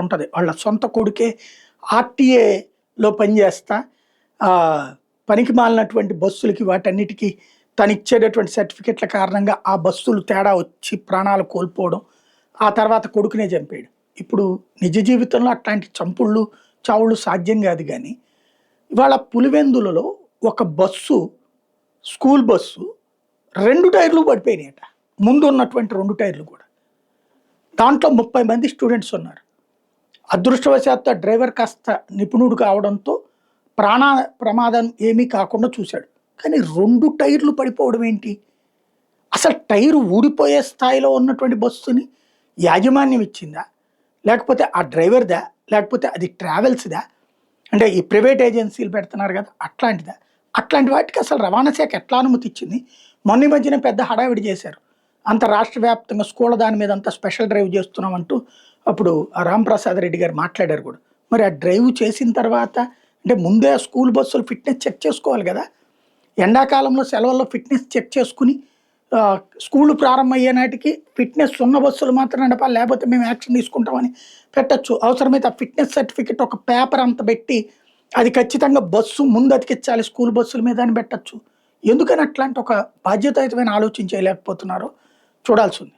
ఉంటది. వాళ్ళ సొంత కొడుకే ఆర్‌టీఏలో పనిచేస్తా పనికిమాలినటువంటి బస్సులకి వాటన్నిటికి తనిచ్చేటటువంటి సర్టిఫికెట్ల కారణంగా ఆ బస్సులు తేడా వచ్చి ప్రాణాలు కోల్పోవడం. ఆ తర్వాత కొడుకునే చంపాడు. ఇప్పుడు నిజ జీవితంలో అట్లాంటి చంపుళ్ళు, చావుళ్ళు సాధ్యం కాదు గానీ, ఇవాళ పులివెందులలో ఒక బస్సు, స్కూల్ బస్సు 2 టైర్లు పడిపోయినాయట. ముందు ఉన్నటువంటి 2 టైర్లు కూడా. దాంట్లో 30 మంది స్టూడెంట్స్ ఉన్నారు. అదృష్టవశాత్తు ఆ డ్రైవర్ కాస్త నిపుణుడు కావడంతో ప్రాణ ప్రమాదం ఏమీ కాకుండా చూశాడు. కానీ 2 టైర్లు పడిపోవడం ఏంటి? అసలు టైరు ఊడిపోయే స్థాయిలో ఉన్నటువంటి బస్సుని యాజమాన్యం ఇచ్చిందా? లేకపోతే ఆ డ్రైవర్‌దా? లేకపోతే అది ట్రావెల్స్‌దా? అంటే ఈ ప్రైవేట్ ఏజెన్సీలు పెడుతున్నారు కదా! అట్లాంటిదా? అట్లాంటి వాటికి అసలు రవాణా శాఖ ఎట్లా అనుమతి ఇచ్చింది? మొన్న ఈ మధ్యన పెద్ద హడావిడి చేశారు. అంత రాష్ట్ర వ్యాప్తంగా స్కూళ్ళ దాని మీద అంతా స్పెషల్ డ్రైవ్ చేస్తున్నామంటూ అప్పుడు ఆ రాంప్రసాద్ రెడ్డి గారు మాట్లాడారు కూడా. మరి ఆ డ్రైవ్ చేసిన తర్వాత అంటే ముందే ఆ స్కూల్ బస్సులు ఫిట్‌నెస్ చెక్ చేసుకోవాలి కదా! ఎండాకాలంలో సెలవుల్లో ఫిట్‌నెస్ చెక్ చేసుకొని స్కూళ్ళు ప్రారంభమయ్యే నాటికి ఫిట్‌నెస్ ఉన్న బస్సులు మాత్రం నడపాలి. లేకపోతే మేము యాక్షన్ తీసుకుంటామని పెట్టొచ్చు. అవసరమైతే ఆ ఫిట్‌నెస్ సర్టిఫికేట్ ఒక పేపర్ అంత పెట్టి అది ఖచ్చితంగా బస్సు ముందు అతికించాలి స్కూల్ బస్సుల మీద అని పెట్టొచ్చు. ఎందుకని అట్లాంటి ఒక బాధ్యతాయుతమైన ఆలోచన చేయలేకపోతున్నారో చూడాల్సింది.